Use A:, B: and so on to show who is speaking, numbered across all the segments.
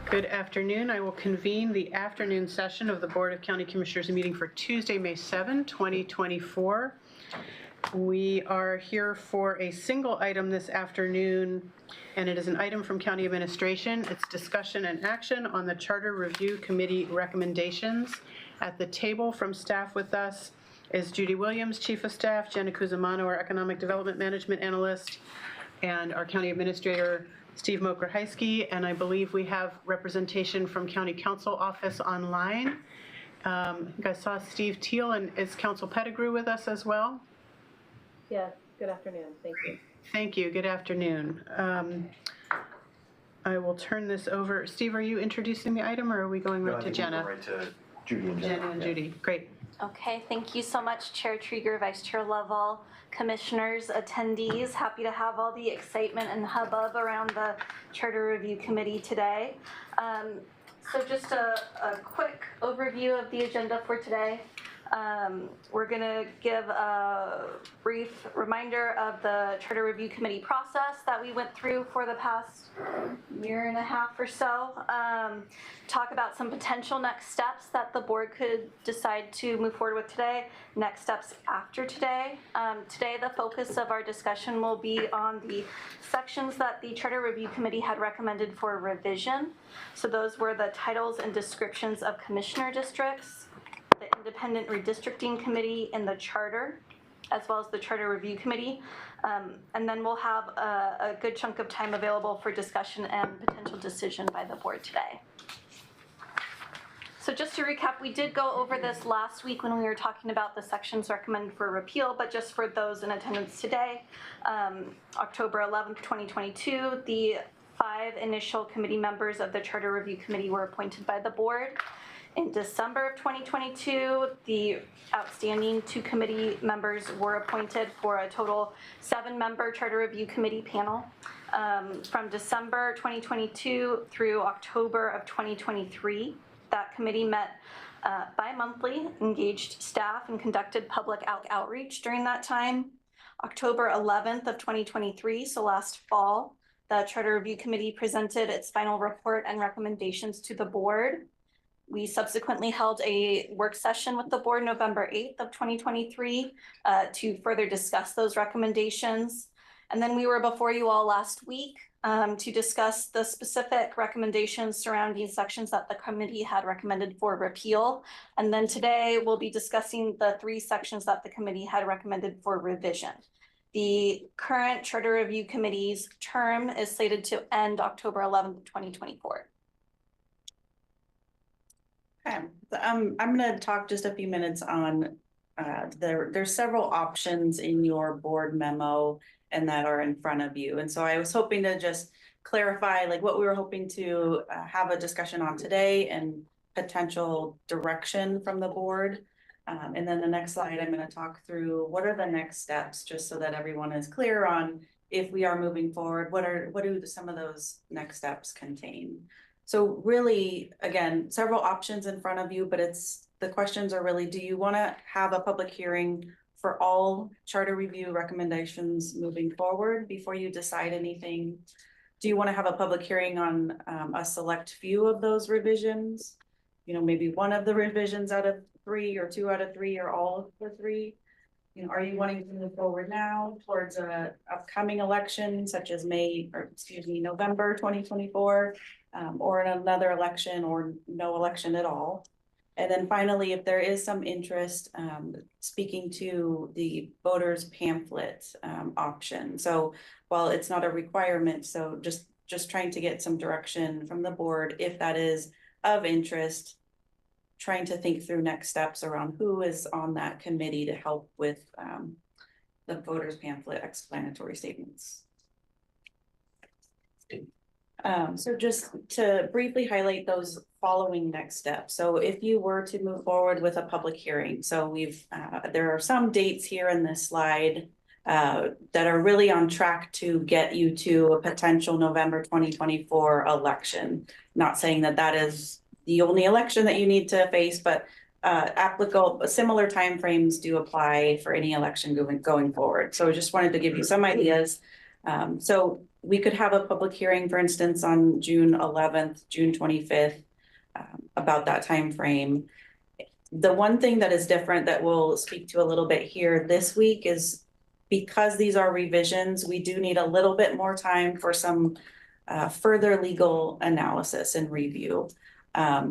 A: Good afternoon. I will convene the afternoon session of the Board of County Commissioners meeting for Tuesday, May 7, 2024. We are here for a single item this afternoon, and it is an item from County Administration. It's discussion and action on the Charter Review Committee recommendations. At the table from staff with us is Judy Williams, Chief of Staff, Jenna Cusimano, our Economic Development Management Analyst, and our County Administrator, Steve Mokrahysky, and I believe we have representation from County Council Office online. I think I saw Steve Teal, and is Council Pettigrew with us as well?
B: Yes, good afternoon. Thank you.
A: Thank you. Good afternoon. I will turn this over. Steve, are you introducing the item, or are we going right to Jenna?
C: Right to Judy and Jenna.
A: Jenna and Judy. Great.
D: Okay, thank you so much, Chair Trieger, Vice Chair Lovell, commissioners, attendees. Happy to have all the excitement and hubbub around the Charter Review Committee today. So just a quick overview of the agenda for today. We're going to give a brief reminder of the Charter Review Committee process that we went through for the past year and a half or so. Talk about some potential next steps that the board could decide to move forward with today, next steps after today. Today, the focus of our discussion will be on the sections that the Charter Review Committee had recommended for revision. So those were the titles and descriptions of commissioner districts, the Independent Redistricting Committee and the Charter, as well as the Charter Review Committee. And then we'll have a good chunk of time available for discussion and potential decision by the board today. So just to recap, we did go over this last week when we were talking about the sections recommended for repeal, but just for those in attendance today, October 11th, 2022, the 5 initial committee members of the Charter Review Committee were appointed by the board. In December of 2022, the outstanding 2 committee members were appointed for a total 7-member Charter Review Committee panel. From December 2022 through October of 2023, that committee met bi-monthly, engaged staff, and conducted public outreach during that time. October 11th of 2023, so last fall, the Charter Review Committee presented its final report and recommendations to the board. We subsequently held a work session with the board November 8th of 2023 to further discuss those recommendations. And then we were before you all last week to discuss the specific recommendations surrounding sections that the committee had recommended for repeal. And then today we'll be discussing the 3 sections that the committee had recommended for revision. The current Charter Review Committee's term is slated to end October 11th, 2024.
E: Okay. I'm going to talk just a few minutes on there's several options in your board memo and that are in front of you. And so I was hoping to just clarify like what we were hoping to have a discussion on today and potential direction from the board. And then the next slide, I'm going to talk through what are the next steps, just so that everyone is clear on if we are moving forward, what do some of those next steps contain. So really, again, several options in front of you, but the questions are really, do you want to have a public hearing for all charter review recommendations moving forward before you decide anything? Do you want to have a public hearing on a select few of those revisions? You know, maybe one of the revisions out of 3 or 2 out of 3 or all of the 3? You know, are you wanting to move forward now towards a upcoming election such as November 2024, or in another election or no election at all? And then finally, if there is some interest, speaking to the voters pamphlet option. So while it's not a requirement, so just trying to get some direction from the board, if that is of interest, trying to think through next steps around who is on that committee to help with the voters pamphlet explanatory statements. So just to briefly highlight those following next steps. So if you were to move forward with a public hearing, so there are some dates here in this slide that are really on track to get you to a potential November 2024 election. Not saying that that is the only election that you need to face, but similar timeframes do apply for any election going forward. So I just wanted to give you some ideas So we could have a public hearing, for instance, on June 11th, June 25th, about that time frame. The one thing that is different that we'll speak to a little bit here this week is because these are revisions, we do need a little bit more time for some further legal analysis and review.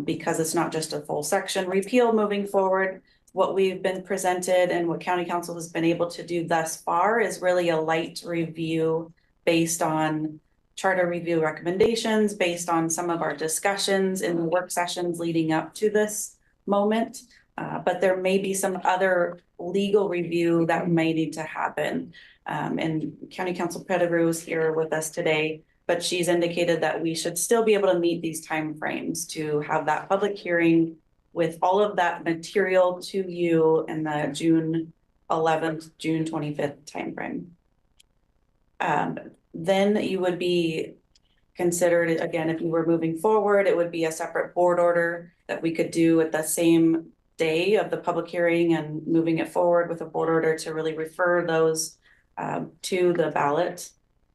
E: Because it's not just a full section repeal moving forward. What we've been presented and what County Council has been able to do thus far is really a light review based on charter review recommendations, based on some of our discussions in the work sessions leading up to this moment. But there may be some other legal review that may need to happen. And County Council Pettigrew is here with us today, but she's indicated that we should still be able to meet these timeframes to have that public hearing with all of that material to you in the June 11th, June 25th timeframe. Then you would be considered, again, if you were moving forward, it would be a separate board order that we could do at the same day of the public hearing and moving it forward with a board order to really refer those to the ballot.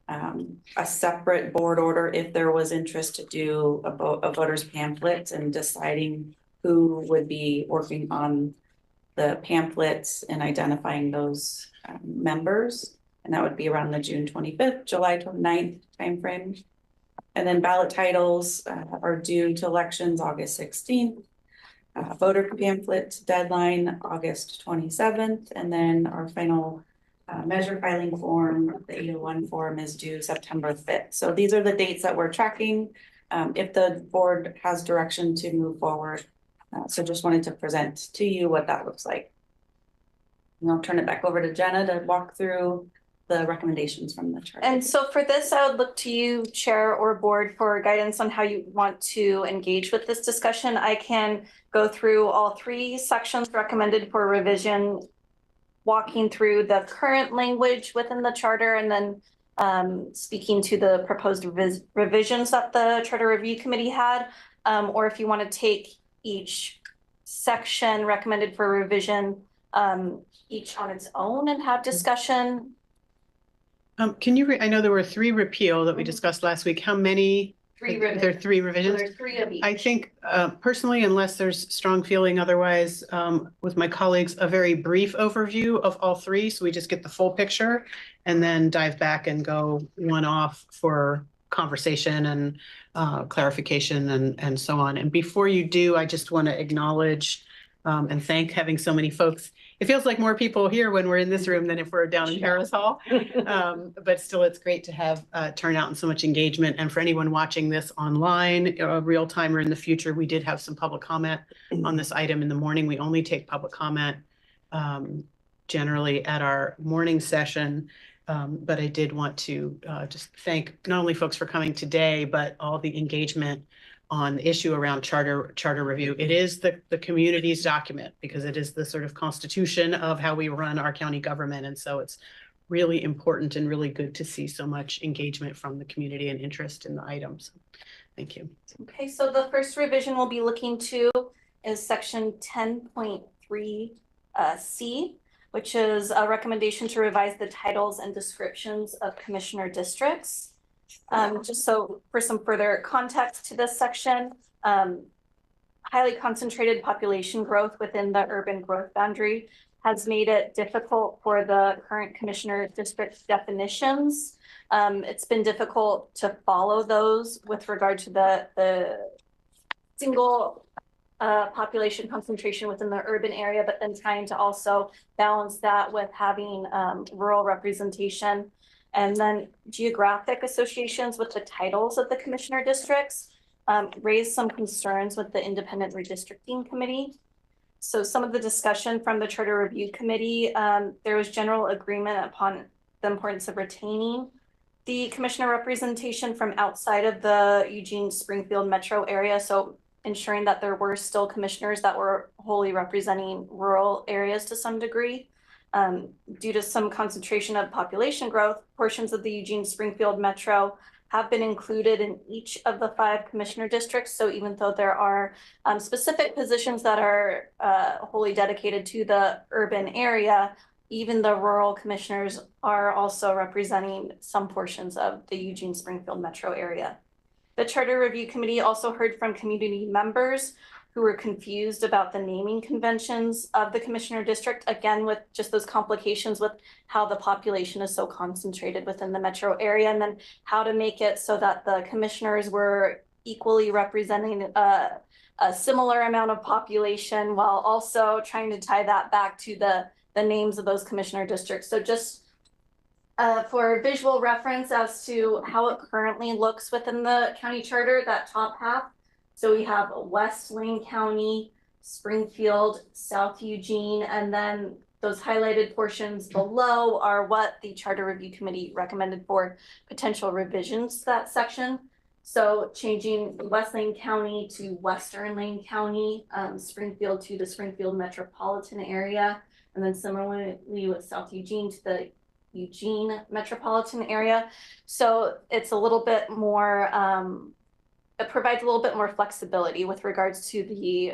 E: A separate board order if there was interest to do a voter's pamphlet and deciding who would be working on the pamphlets and identifying those members. And that would be around the June 25th, July 29th timeframe. And then ballot titles are due to elections August 16th. Voter pamphlet deadline August 27th. And then our final measure filing form, the 801 form, is due September 5th. So these are the dates that we're tracking if the board has direction to move forward. So just wanted to present to you what that looks like. And I'll turn it back over to Jenna to walk through the recommendations from the chart.
D: And so for this, I would look to you, Chair or Board, for guidance on how you want to engage with this discussion. I can go through all three sections recommended for revision, walking through the current language within the charter, and then speaking to the proposed revisions that the Charter Review Committee had, or if you want to take each section recommended for revision each on its own and have discussion.
A: Can you, I know there were 3 repeal that we discussed last week. How many?
D: 3
A: There are
D: revisions.
A: 3
D: So
A: revisions?
D: there's 3 of each.
A: I think personally, unless there's strong feeling otherwise, with my colleagues, a very brief overview of all 3. So we just get the full picture and then dive back and go one off for conversation and clarification and so on. And before you do, I just want to acknowledge and thank having so many folks. It feels like more people here when we're in this room than if we're down in Harris Hall. But still, it's great to have turnout and so much engagement. And for anyone watching this online, real time or in the future, we did have some public comment on this item in the morning. We only take public comment generally at our morning session. But I did want to just thank not only folks for coming today, but all the engagement on the issue around charter review. It is the community's document because it is the sort of constitution of how we run our county government. And so it's really important and really good to see so much engagement from the community and interest in the items. Thank you.
D: Okay, so the first revision we'll be looking to is section 10.3 C, which is a recommendation to revise the titles and descriptions of commissioner districts. Just so for some further context to this section, highly concentrated population growth within the urban growth boundary has made it difficult for the current commissioner district definitions. It's been difficult to follow those with regard to the single population concentration within the urban area, but then trying to also balance that with having rural representation. And then geographic associations with the titles of the commissioner districts raised some concerns with the Independent Redistricting Committee. So some of the discussion from the Charter Review Committee, there was general agreement upon the importance of retaining the commissioner representation from outside of the Eugene-Springfield metro area. So ensuring that there were still commissioners that were wholly representing rural areas to some degree. Due to some concentration of population growth, portions of the Eugene-Springfield metro have been included in each of the 5 commissioner districts. So even though there are specific positions that are wholly dedicated to the urban area, even the rural commissioners are also representing some portions of the Eugene Springfield metro area. The Charter Review Committee also heard from community members who were confused about the naming conventions of the commissioner district, again, with just those complications with how the population is so concentrated within the metro area, and then how to make it so that the commissioners were equally representing a similar amount of population while also trying to tie that back to the names of those commissioner districts. So just for visual reference as to how it currently looks within the county charter, that top half. So we have West Lane County, Springfield, South Eugene, and then those highlighted portions below are what the Charter Review Committee recommended for potential revisions to that section. So changing West Lane County to Western Lane County, Springfield to the Springfield metropolitan area, and then similarly with South Eugene to the Eugene metropolitan area. So it's a little bit more, it provides a little bit more flexibility with regards to the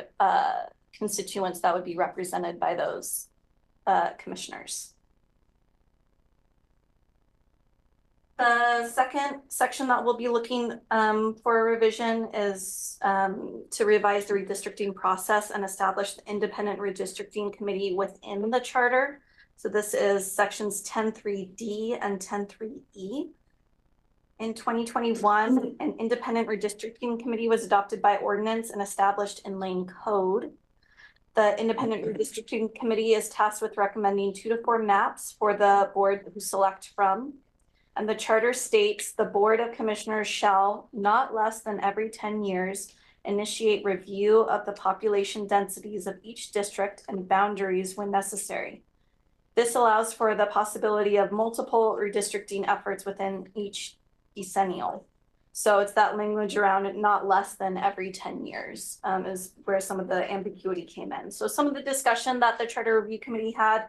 D: constituents that would be represented by those commissioners. The second section that we'll be looking for a revision is to revise the redistricting process and establish the independent redistricting committee within the charter. So this is sections 10.3D and 10.3E. In 2021, an independent redistricting committee was adopted by ordinance and established in Lane Code. The independent redistricting committee is tasked with recommending 2 to 4 maps for the board to select from. And the charter states the Board of Commissioners shall, not less than every 10 years, initiate review of the population densities of each district and boundaries when necessary. This allows for the possibility of multiple redistricting efforts within each decennial. So it's that language around it, not less than every 10 years is where some of the ambiguity came in. So some of the discussion that the Charter Review Committee had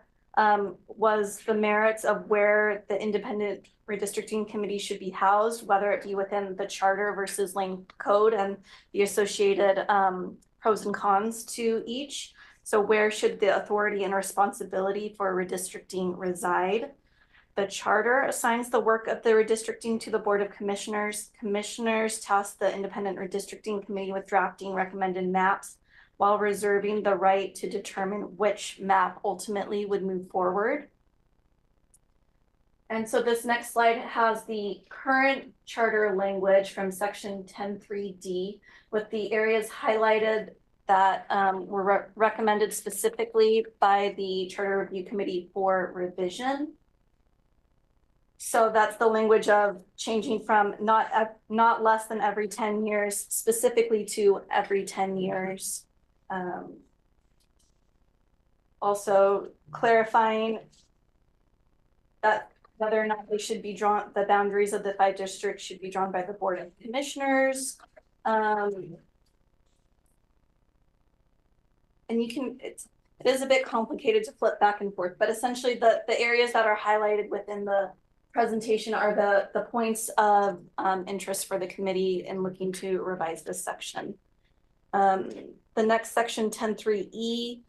D: was the merits of where the independent redistricting committee should be housed, whether it be within the charter versus Lane Code and the associated pros and cons to each. So where should the authority and responsibility for redistricting reside? The charter assigns the work of the redistricting to the Board of Commissioners. Commissioners task the independent redistricting committee with drafting recommended maps while reserving the right to determine which map ultimately would move forward. And so this next slide has the current charter language from section 10.3D with the areas highlighted that were recommended specifically by the Charter Review Committee for revision. So that's the language of changing from not less than every 10 years, specifically to every 10 years. Also clarifying that whether or not they should be drawn, the boundaries of the 5 districts should be drawn by the Board of Commissioners. And you can, it is a bit complicated to flip back and forth, but essentially the areas that are highlighted within the presentation are the points of interest for the committee in looking to revise this section. The next section, 10.3E,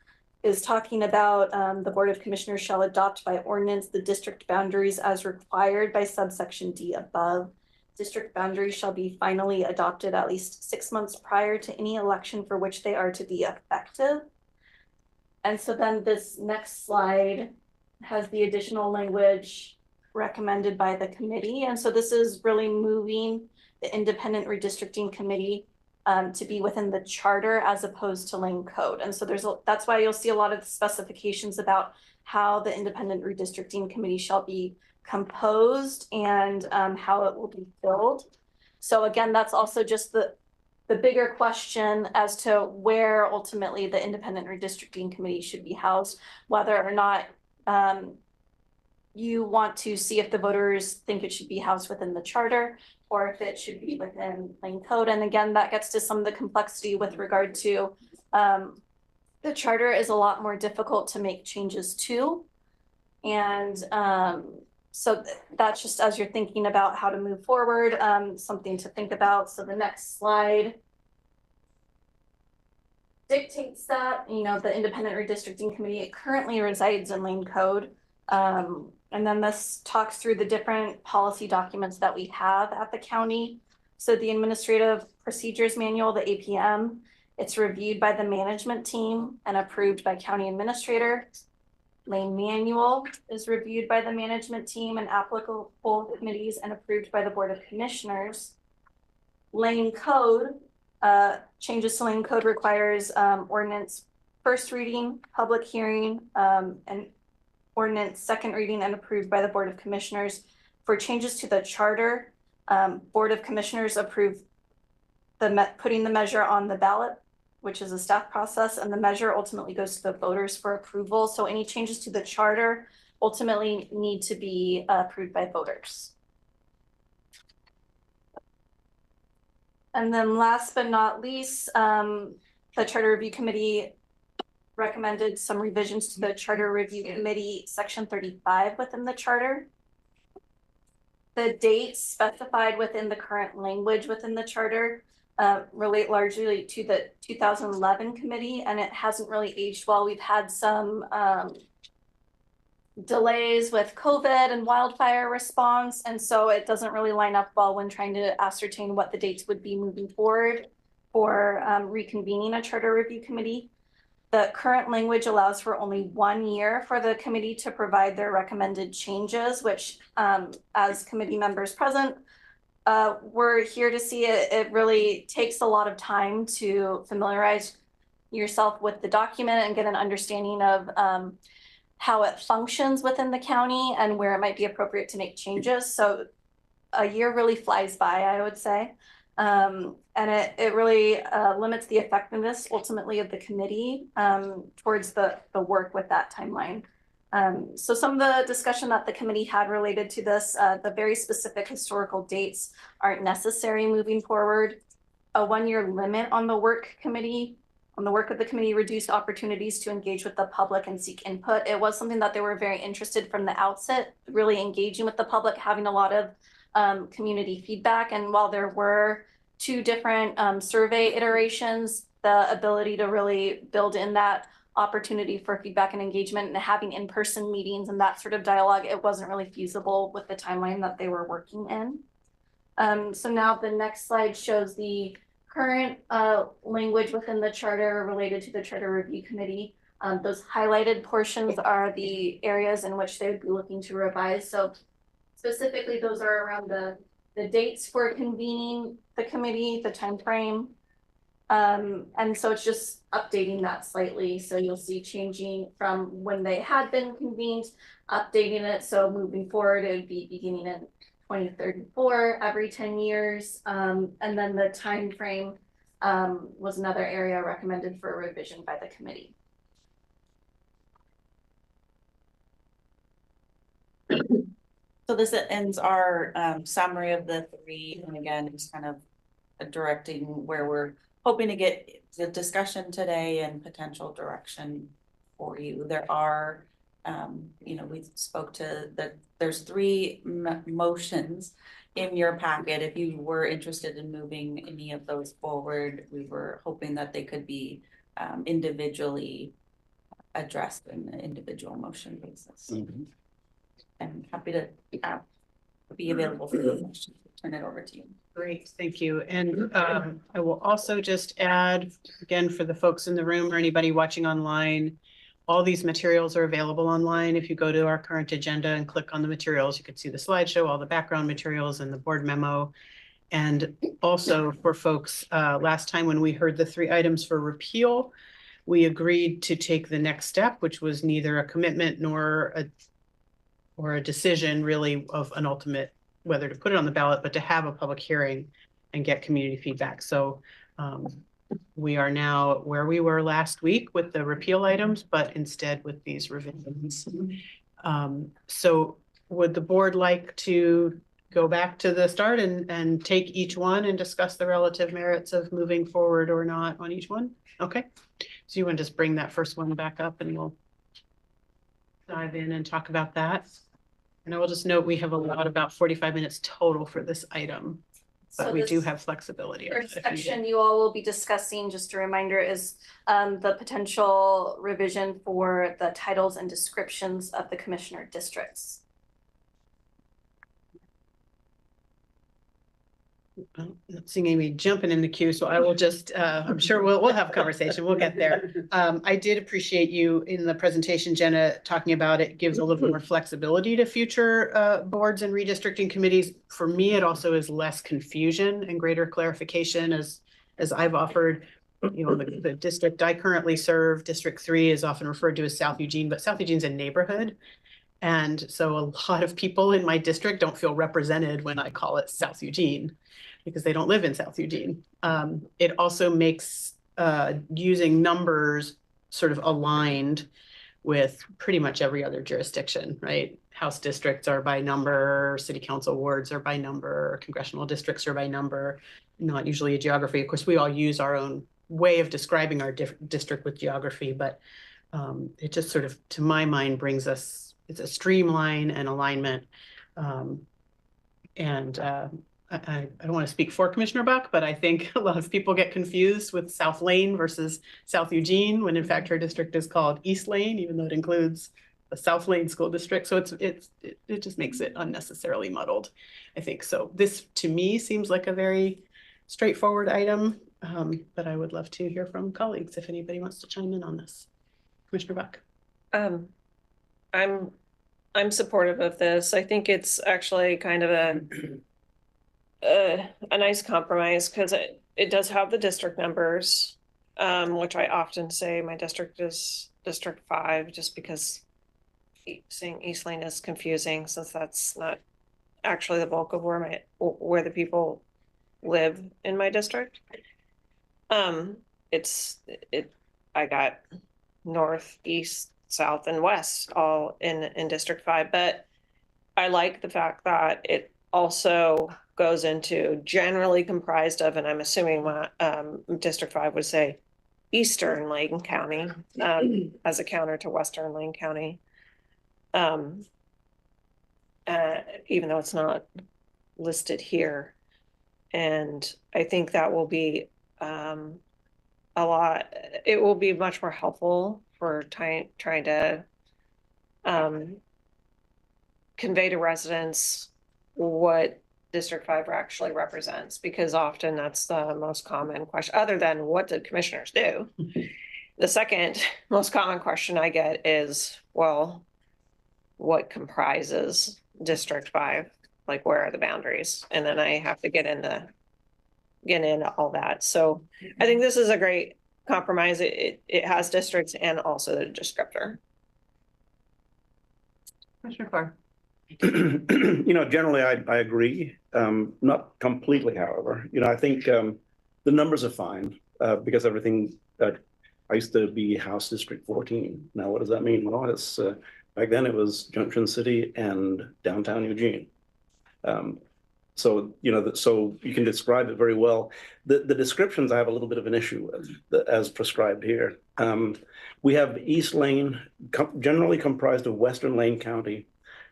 D: is talking about the Board of Commissioners shall adopt by ordinance the district boundaries as required by subsection D above. District boundaries shall be finally adopted at least 6 months prior to any election for which they are to be effective. And so then this next slide has the additional language recommended by the committee. And so this is really moving the independent redistricting committee to be within the charter as opposed to Lane Code. And so that's why you'll see a lot of the specifications about how the independent redistricting committee shall be composed and how it will be filled. So again, that's also just the bigger question as to where ultimately the independent redistricting committee should be housed, whether or not you want to see if the voters think it should be housed within the charter or if it should be within Lane Code. And again, that gets to some of the complexity with regard to the charter is a lot more difficult to make changes to. And so that's just as you're thinking about how to move forward, something to think about. So the next slide dictates that, you know, the independent redistricting committee, it currently resides in Lane Code. And then this talks through the different policy documents that we have at the county. So the Administrative Procedures Manual, the APM, it's reviewed by the management team and approved by county administrator. Lane Manual is reviewed by the management team and applicable committees and approved by the Board of Commissioners. Lane Code, changes to Lane Code requires ordinance first reading, public hearing, and ordinance second reading and approved by the Board of Commissioners. For changes to the charter, Board of Commissioners approved putting the measure on the ballot, which is a staff process, and the measure ultimately goes to the voters for approval. So any changes to the charter ultimately need to be approved by voters. And then last but not least, the Charter Review Committee recommended some revisions to the Charter Review Committee Section 35 within the charter. The dates specified within the current language within the charter relate largely to the 2011 committee, and it hasn't really aged well. We've had some delays with COVID and wildfire response, and so it doesn't really line up well when trying to ascertain what the dates would be moving forward for reconvening a charter review committee. The current language allows for only 1 year for the committee to provide their recommended changes, which as committee members present, we're here to see it. It really takes a lot of time to familiarize yourself with the document and get an understanding of how it functions within the county and where it might be appropriate to make changes. So a year really flies by, I would say. And it really limits the effectiveness ultimately of the committee towards the work with that timeline. So some of the discussion that the committee had related to this, the very specific historical dates aren't necessary moving forward. A 1-year limit on the work of the committee reduced opportunities to engage with the public and seek input. It was something that they were very interested from the outset, really engaging with the public, having a lot of community feedback. And while there were 2 different survey iterations, the ability to really build in that opportunity for feedback and engagement and having in-person meetings and that sort of dialogue, it wasn't really feasible with the timeline that they were working in. So now the next slide shows the current language within the charter related to the Charter Review Committee. Those highlighted portions are the areas in which they would be looking to revise. So specifically, those are around the dates for convening the committee, the time frame. And so it's just updating that slightly. So you'll see changing from when they had been convened, updating it. So moving forward, it would be beginning in 2034, every 10 years. And then the time frame was another area recommended for revision by the committee.
E: So this ends our summary of the 3, and again, just kind of directing where we're hoping to get the discussion today and potential direction for you. There are, we spoke to there's 3 motions in your packet. If you were interested in moving any of those forward, we were hoping that they could be individually addressed in an individual motion basis. Mm-hmm. I'm happy to be available for the questions. Turn it over to you.
A: Great, thank you. And I will also just add, again, for the folks in the room or anybody watching online, all these materials are available online. If you go to our current agenda and click on the materials, you can see the slideshow, all the background materials and the board memo. And also for folks, last time when we heard the 3 items for repeal, we agreed to take the next step, which was neither a commitment nor a decision really of an ultimate whether to put it on the ballot, but to have a public hearing and get community feedback. So we are now where we were last week with the repeal items, but instead with these revisions. So would the board like to go back to the start and take each one and discuss the relative merits of moving forward or not on each one? Okay, so you want to just bring that first one back up and we'll dive in and talk about that. And I will just note we have about 45 minutes total for this item. but we do have flexibility.
D: First section you all will be discussing, just a reminder, is the potential revision for the titles and descriptions of the commissioner districts.
A: I'm not seeing Amy jumping in the queue, so I will just, I'm sure we'll have a conversation. We'll get there. I did appreciate you in the presentation, Jenna, talking about it gives a little more flexibility to future boards and redistricting committees. For me, it also is less confusion and greater clarification as I've offered. You know, the district I currently serve, District 3, is often referred to as South Eugene, but South Eugene's a neighborhood. And so a lot of people in my district don't feel represented when I call it South Eugene, because they don't live in South Eugene. It also makes using numbers sort of aligned with pretty much every other jurisdiction, right? House districts are by number, city council wards are by number, congressional districts are by number, not usually a geography. Of course, we all use our own way of describing our district with geography, but it just sort of, to my mind, brings us, it's a streamline and alignment. I don't want to speak for Commissioner Buck, but I think a lot of people get confused with South Lane versus South Eugene, when in fact her district is called East Lane, even though it includes the South Lane School District. So it just makes it unnecessarily muddled, I think. So this, to me, seems like a very straightforward item, but I would love to hear from colleagues if anybody wants to chime in on this. Commissioner Buck.
C: I'm supportive of this. I think it's actually kind of a nice compromise, because it does have the district numbers, which I often say my district is District 5, just because saying East Lane is confusing, since that's not actually the bulk of where the people live in my district. I got north, east, south, and west all in District 5, but I like the fact that it also goes into generally comprised of, and I'm assuming what District 5 would say, Eastern Lane County, as a counter to Western Lane County. Even though it's not listed here. And I think that will be it will be much more helpful for trying to convey to residents what District 5 actually represents, because often that's the most common question, other than what do commissioners do? The second most common question I get is, well, what comprises District 5? Like, where are the boundaries? And then I have to get into all that. So I think this is a great compromise. It has districts and also the descriptor.
A: Commissioner Farr.
F: You know, generally I agree, not completely, however. You know, I think the numbers are fine, because everything, I used to be House District 14. Now, what does that mean? Well, it's back then it was Junction City and downtown Eugene. So, you know, so you can describe it very well. The descriptions I have a little bit of an issue with, as prescribed here. We have East Lane, generally comprised of Western Lane County,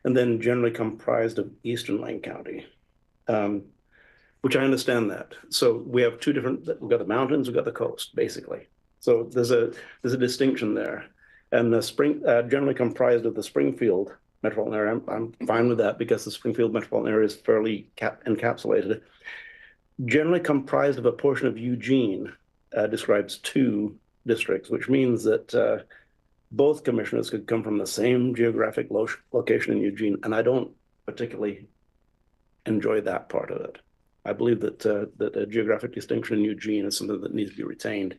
F: and then generally comprised of Eastern Lane County, which I understand that. So we have two different, we've got the mountains, we've got the coast, basically. So there's a distinction there. And the generally comprised of the Springfield metropolitan area. I'm fine with that, because the Springfield metropolitan area is fairly encapsulated. Generally comprised of a portion of Eugene describes two districts, which means that both commissioners could come from the same geographic location in Eugene, and I don't particularly enjoy that part of it. I believe that that a geographic distinction in Eugene is something that needs to be retained,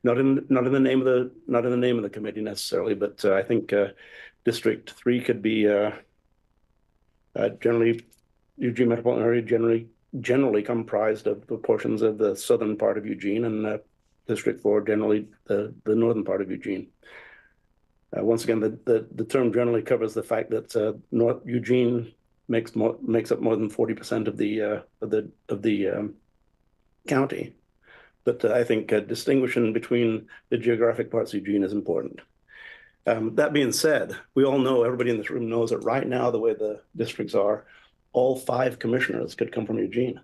F: not in the name of the committee necessarily, but I think District 3 could be generally Eugene metropolitan area, generally comprised of the portions of the southern part of Eugene, and District 4 generally the northern part of Eugene. Once again, the term generally covers the fact that North Eugene makes up more than 40% of the county. But I think distinguishing between the geographic parts of Eugene is important. That being said, we all know, everybody in this room knows that right now, the way the districts are, all 5 commissioners could come from Eugene.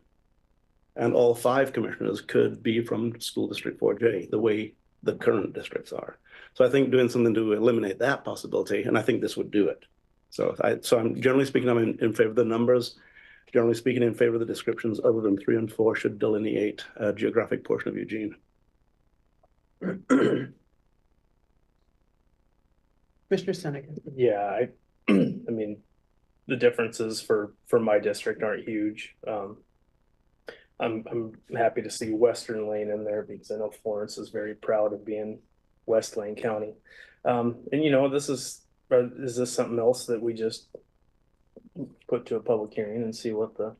F: And all 5 commissioners could be from School District 4J, the way the current districts are. So I think doing something to eliminate that possibility, and I think this would do it. So I'm generally speaking, I'm in favor of the numbers. Generally speaking, in favor of the descriptions, other than 3 and 4 should delineate a geographic portion of Eugene.
A: Commissioner Seneca.
G: Yeah, I mean, the differences for my district aren't huge. I'm happy to see Western Lane in there because I know Florence is very proud of being West Lane County. And you know, is this something else that we just put to a public hearing and see what the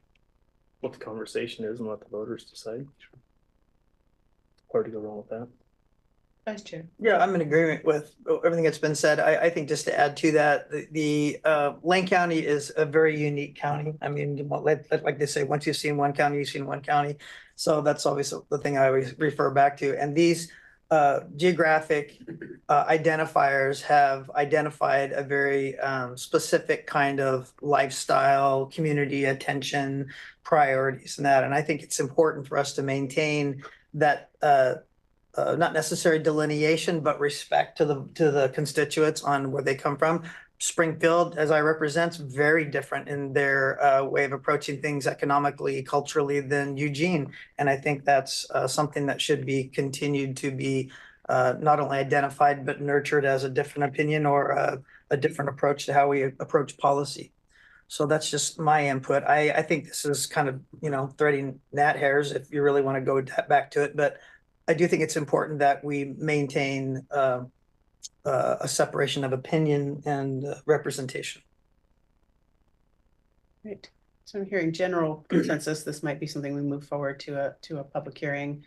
G: conversation is and let the voters decide? Hard to go wrong with that.
A: Vice Chair.
H: Yeah, I'm in agreement with everything that's been said. I think just to add to that, the Lane County is a very unique county. I mean, like they say, once you've seen one county, you've seen one county. So that's always the thing I always refer back to. And these geographic identifiers have identified a very specific kind of lifestyle, community attention, priorities and that. And I think it's important for us to maintain that not necessary delineation, but respect to the constituents on where they come from. Springfield, as I represent, very different in their way of approaching things economically, culturally than Eugene. And I think that's something that should be continued to be not only identified, but nurtured as a different opinion or a different approach to how we approach policy. So that's just my input. I think this is kind of, you know, threading gnat hairs if you really want to go back to it. But I do think it's important that we maintain a separation of opinion and representation.
A: Great. So I'm hearing general consensus. This might be something we move forward to a public hearing.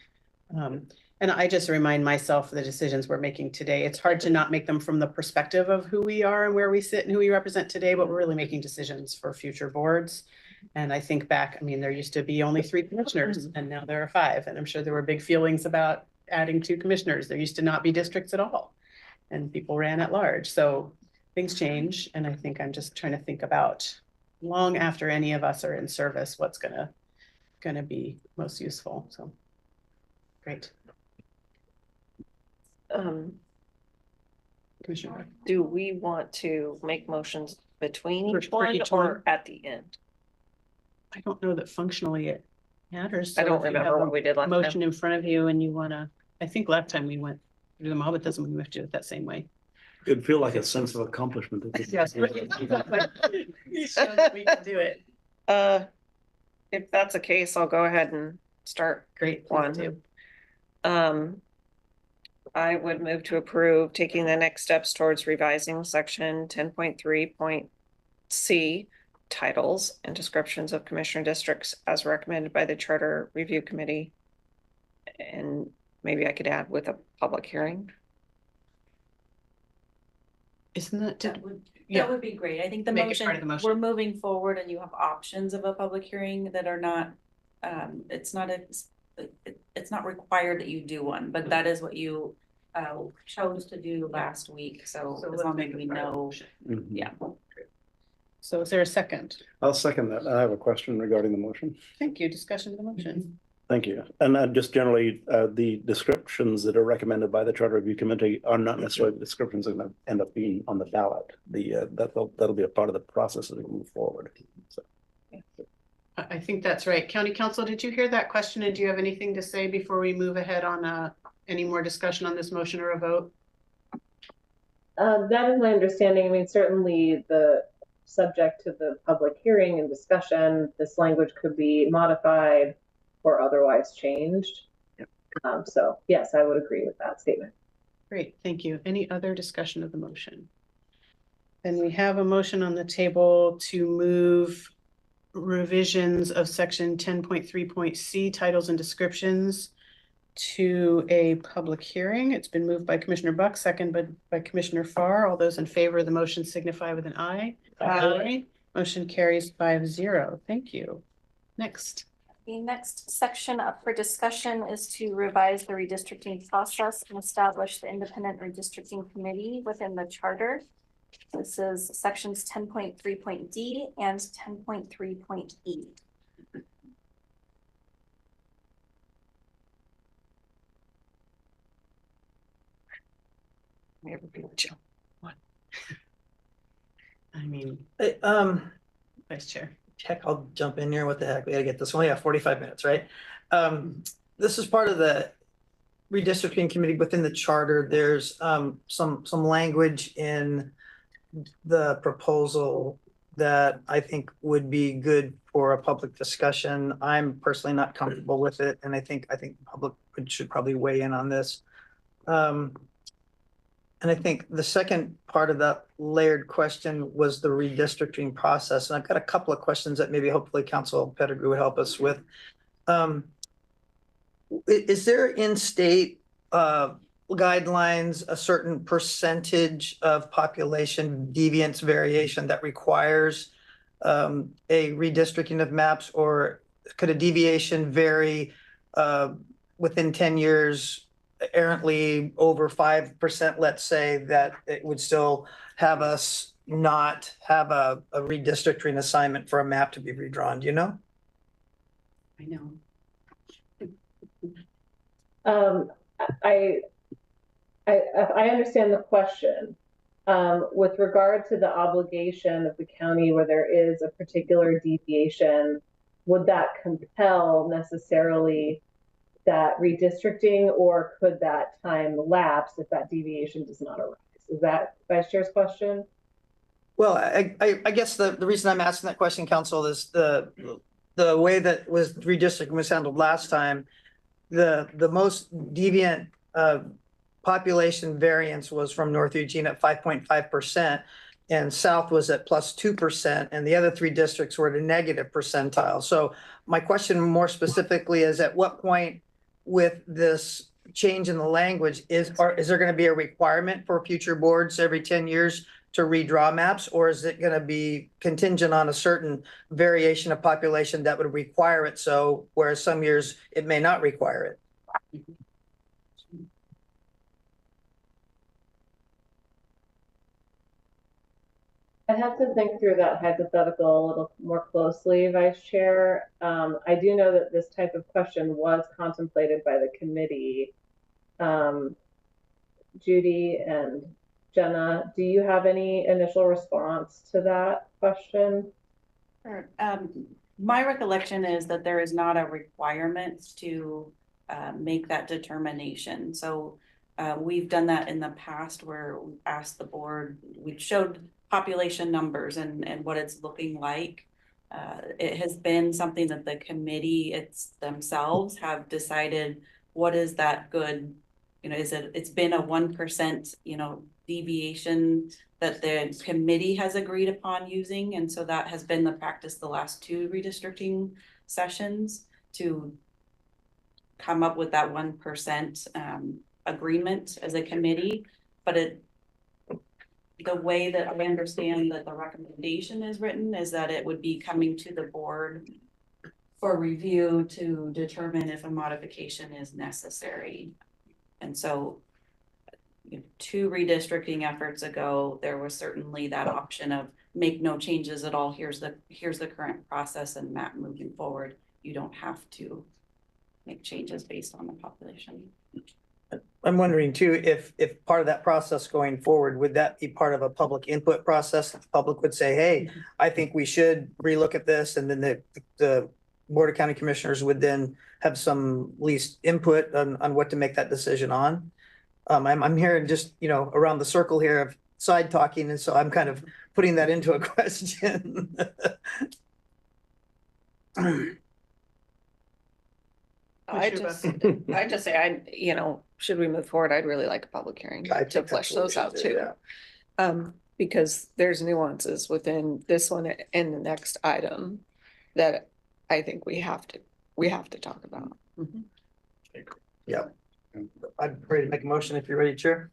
A: And I just remind myself of the decisions we're making today. It's hard to not make them from the perspective of who we are and where we sit and who we represent today, but we're really making decisions for future boards. And I think back, I mean, there used to be only 3 commissioners and now there are 5. And I'm sure there were big feelings about adding 2 commissioners. There used to not be districts at all and people ran at large. So things change. And I think I'm just trying to think about long after any of us are in service, what's gonna be most useful. So great. Commissioner.
C: Do we want to make motions between each
A: For
C: one
A: each
C: or
A: one?
C: at the end?
A: I don't know that functionally it matters.
C: I
A: So
C: don't
A: if you
C: remember
A: have a
C: what we did last
A: motion
C: time.
A: in front of you and you wanna, I think last time we went through them all, but doesn't mean we have to do it that same way.
F: It'd feel like a sense of accomplishment.
A: Yes. So that we can do it.
C: If that's the case, I'll go ahead and start.
A: Great.
C: One.
A: Please do.
C: I would move to approve taking the next steps towards revising section 10.3.c titles and descriptions of commissioner districts as recommended by the Charter Review Committee. And maybe I could add with a public hearing.
A: Isn't that,
E: That would be great. I think the
A: Make it part of the motion.
E: we're moving forward and you have options of a public hearing that are not, it's not required that you do one, but that is what you chose to do last week. So as long as we know, yeah.
A: So is there a second?
F: I'll second that. I have a question regarding the motion.
A: Thank you. Discussion of the motion.
F: Thank you. And just generally, the descriptions that are recommended by the Charter Review Committee are not necessarily the descriptions that are going to end up being on the ballot. That'll be a part of the process as we move forward. So.
A: I think that's right. County Council, did you hear that question? And do you have anything to say before we move ahead on any more discussion on this motion or a vote?
B: That is my understanding. I mean, certainly the subject to the public hearing and discussion, this language could be modified or otherwise changed.
A: Yep.
B: So yes, I would agree with that statement.
A: Great, thank you. Any other discussion of the motion? Then we have a motion on the table to move revisions of section 10.3.c titles and descriptions to a public hearing. It's been moved by Commissioner Buck, second by Commissioner Farr. All those in favor of the motion signify with an aye. Aye. Motion carries 5-0. Thank you. Next.
D: The next section up for discussion is to revise the redistricting process and establish the independent redistricting committee within the charter. This is sections 10.3.d and 10.3.e.
A: I mean,
H: Hey,
A: Vice Chair.
H: heck, I'll jump in here. What the heck? We gotta get this one. Yeah, 45 minutes, right? This is part of the redistricting committee within the charter. There's some language in the proposal that I think would be good for a public discussion. I'm personally not comfortable with it, and I think the public should probably weigh in on this. And I think the second part of that layered question was the redistricting process. And I've got a couple of questions that maybe hopefully Council Pettigrew would help us with. Is there in state guidelines a certain percentage of population deviance variation that requires a redistricting of maps, or could a deviation vary within 10 years errantly over 5%, let's say, that it would still have us not have a redistricting assignment for a map to be redrawn, do you know?
A: I know.
B: I understand the question. With regard to the obligation of the county where there is a particular deviation, would that compel necessarily that redistricting, or could that time lapse if that deviation does not arise? Is that Vice Chair's question?
H: Well, I guess the reason I'm asking that question, Council, is the way that was redistricting was handled last time. The most deviant population variance was from North Eugene at 5.5%, and South was at +2%, and the other three districts were at a negative percentile. So my question more specifically is, at what point with this change in the language is there going to be a requirement for future boards every 10 years to redraw maps, or is it going to be contingent on a certain variation of population that would require it, so whereas some years it may not require it?
B: I'd have to think through that hypothetical a little more closely, Vice Chair. I do know that this type of question was contemplated by the committee. Judy and Jenna, do you have any initial response to that question?
E: Sure. My recollection is that there is not a requirement to make that determination. So we've done that in the past where we asked the board, we showed population numbers and what it's looking like. It has been something that the committee themselves have decided, what is that good, it's been a 1%, deviation that the committee has agreed upon using. And so that has been the practice the last two redistricting sessions, to come up with that 1% agreement as a committee. But the way that I understand that the recommendation is written is that it would be coming to the board for review to determine if a modification is necessary. And so 2 redistricting efforts ago, there was certainly that option of make no changes at all. Here's the current process and map moving forward. You don't have to make changes based on the population.
H: I'm wondering too, if part of that process going forward, would that be part of a public input process? The public would say, hey, I think we should relook at this, and then the Board of County Commissioners would then have some least input on what to make that decision on. I'm hearing just, around the circle here of side talking, and so I'm kind of putting that into a question.
C: I just say, should we move forward? I'd really like a public hearing to flesh those out too. Because there's nuances within this one and the next item that I think we have to talk about.
H: Yeah. I'm ready to make a motion if you're ready, Chair.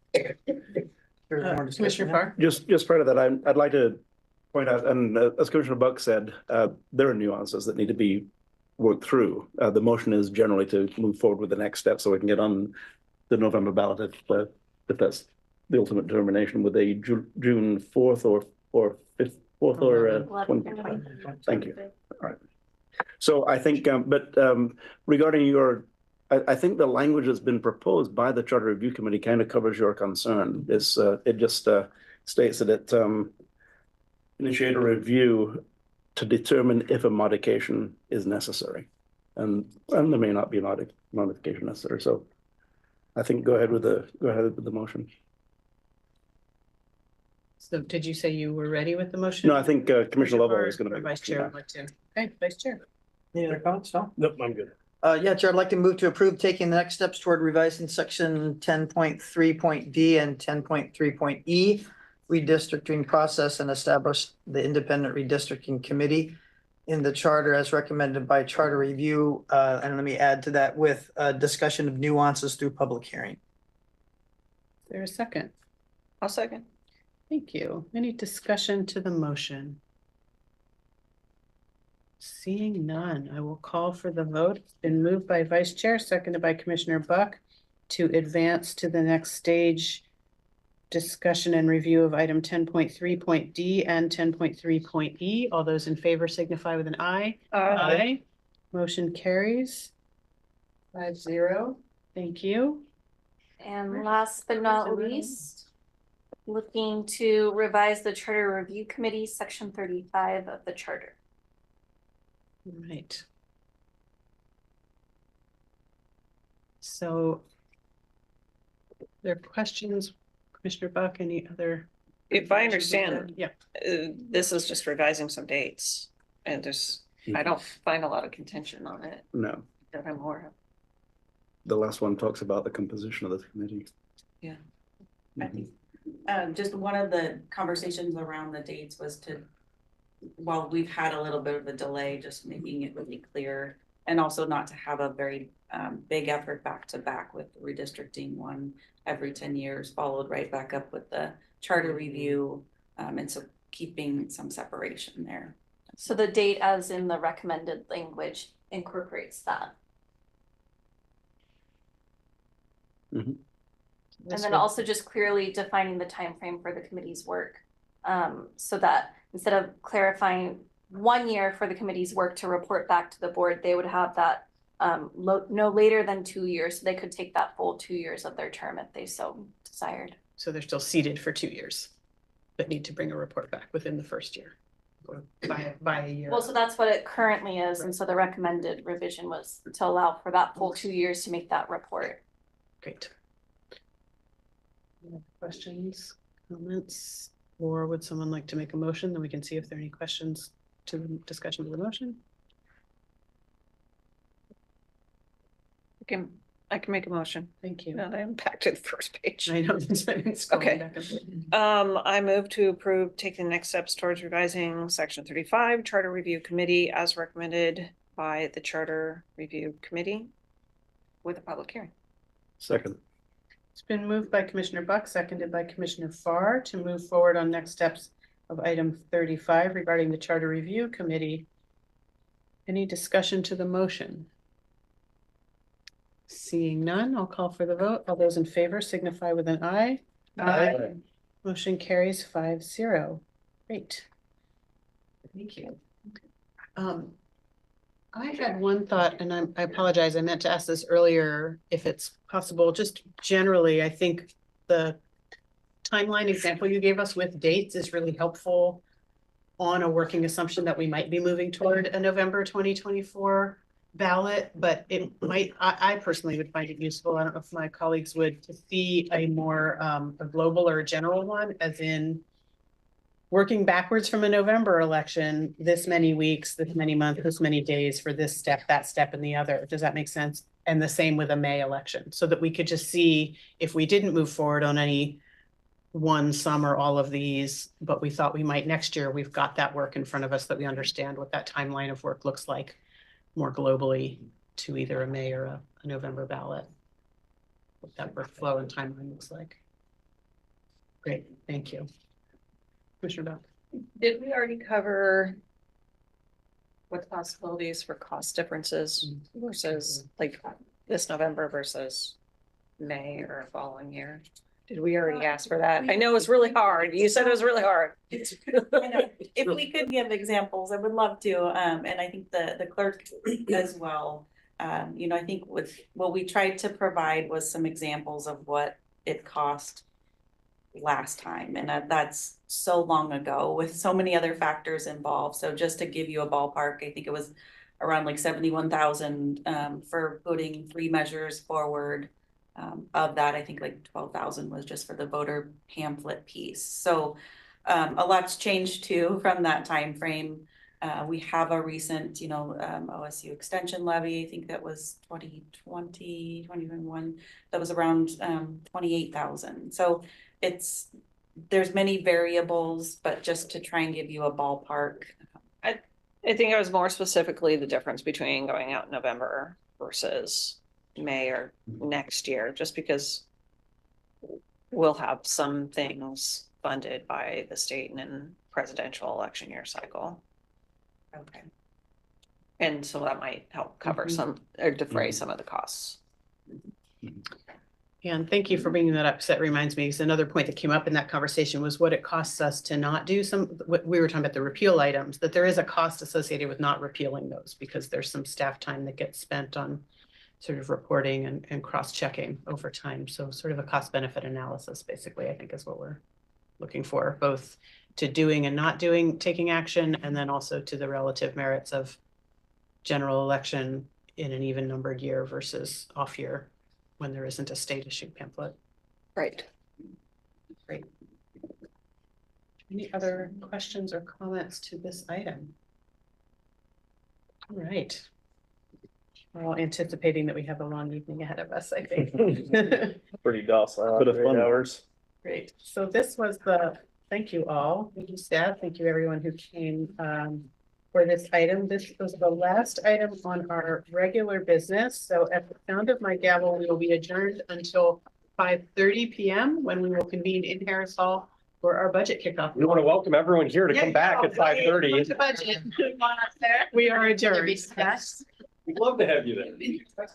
A: Commissioner Farr?
F: Just part of that, I'd like to point out, and as Commissioner Buck said, there are nuances that need to be worked through. The motion is generally to move forward with the next step so we can get on the November ballot if that's the ultimate determination with a June 4th or 5th, 4th or 20th. Thank you. All right. So I think, but regarding your I think the language that's been proposed by the Charter Review Committee kind of covers your concern. It just states that it initiate a review to determine if a modification is necessary. And there may not be a modification necessary. So I think go ahead with the motion.
A: So did you say you were ready with the motion?
F: No, I think Commissioner Lovell is going to
A: Or
F: make.
A: Vice Chair would like to. Okay, Vice Chair.
H: Any other comments? No?
G: Nope, I'm good.
H: Yeah, Chair, I'd like to move to approve taking the next steps toward revising section 10.3.d and 10.3.e redistricting process and establish the independent redistricting committee in the charter as recommended by Charter Review. And let me add to that with discussion of nuances through public hearing.
A: Is there a second?
C: I'll second.
A: Thank you. Any discussion to the motion? Seeing none, I will call for the vote. It's been moved by Vice Chair, seconded by Commissioner Buck to advance to the next stage discussion and review of item 10.3.d and 10.3.e. All those in favor signify with an aye. Aye. Motion carries 5-0. Thank you.
D: And last but not least, looking to revise the Charter Review Committee, section 35 of the charter.
A: Right. So there are questions, Commissioner Buck, any other?
C: If I understand,
A: Yeah.
C: this is just revising some dates and I don't find a lot of contention on it
F: No,
C: that I'm aware of.
F: the last one talks about the composition of the committee.
C: Yeah.
E: I think, just one of the conversations around the dates was to, while we've had a little bit of a delay, just making it really clear. And also not to have a very big effort back to back with redistricting one every 10 years, followed right back up with the charter review. And so keeping some separation there.
D: So the date as in the recommended language incorporates that.
F: Mhm.
D: And then also just clearly defining the time frame for the committee's work. So that instead of clarifying 1 year for the committee's work to report back to the board, they would have that no later than 2 years. So they could take that full 2 years of their term if they so desired.
A: So they're still seated for 2 years, but need to bring a report back within the first year. Or by a year.
D: Well, so that's what it currently is. And so the recommended revision was to allow for that full 2 years to make that report.
A: Great. Any questions, comments, or would someone like to make a motion? Then we can see if there are any questions to the discussion of the motion.
C: I can make a motion.
A: Thank you.
C: No, I'm back to the first page.
A: I know. It's scrolling
C: Okay.
A: back and forth.
C: I move to approve taking the next steps towards revising section 35 Charter Review Committee as recommended by the Charter Review Committee with a public hearing.
F: Second.
A: It's been moved by Commissioner Buck, seconded by Commissioner Farr to move forward on next steps of item 35 regarding the Charter Review Committee. Any discussion to the motion? Seeing none, I'll call for the vote. All those in favor signify with an aye.
F: Aye.
A: Motion carries 5-0. Great. Thank you. I had one thought, and I apologize, I meant to ask this earlier, if it's possible, just generally, I think the timeline example you gave us with dates is really helpful on a working assumption that we might be moving toward a November 2024 ballot, but it might, I personally would find it useful, I don't know if my colleagues would, to see a more, a global or a general one, as in working backwards from a November election, this many weeks, this many months, this many days for this step, that step, and the other. Does that make sense? And the same with a May election, so that we could just see if we didn't move forward on any one, some, or all of these, but we thought we might next year, we've got that work in front of us, that we understand what that timeline of work looks like more globally to either a May or a November ballot. What that workflow and timeline looks like. Great, thank you. Commissioner Buck.
C: Did we already cover what the possibilities for cost differences versus like this November versus May or following year? Did we already ask for that? I know it's really hard. You said it was really hard.
E: I know. If we could give examples, I would love to, and I think the clerk as well. You know, I think with what we tried to provide was some examples of what it cost last time, and that's so long ago with so many other factors involved. So just to give you a ballpark, I think it was around like 71,000 for putting 3 measures forward. Of that, I think like 12,000 was just for the voter pamphlet piece. So a lot's changed too from that time frame. We have a recent, you know, OSU extension levy. I think that was 2020, 2021. That was around 28,000. So there's many variables, but just to try and give you a ballpark.
C: I think it was more specifically the difference between going out in November versus May or next year, just because we'll have some things funded by the state and in presidential election year cycle.
E: Okay.
C: And so that might help cover some or defray some of the costs.
A: And thank you for bringing that up, because that reminds me, 'cause another point that came up in that conversation was what it costs us to not do we were talking about the repeal items, that there is a cost associated with not repealing those, because there's some staff time that gets spent on sort of reporting and cross-checking over time. So sort of a cost benefit analysis, basically, I think is what we're looking for, both to doing and not doing, taking action, and then also to the relative merits of general election in an even numbered year versus off year when there isn't a state issued pamphlet.
C: Right.
A: Great. Any other questions or comments to this item? All right. We're all anticipating that we have a long evening ahead of us, I think.
G: Pretty docile.
F: Bit of
G: after 8
F: fun.
G: hours.
A: Great. So this was thank you all. Thank you, staff. Thank you, everyone who came for this item. This was the last item on our regular business. So at the sound of my gavel, we will be adjourned until 5:30 p.m. when we will convene in Harris Hall for our budget kickoff.
I: We want to welcome everyone here to come back at 5:30.
A: We are adjourned.
I: We'd love to have you there.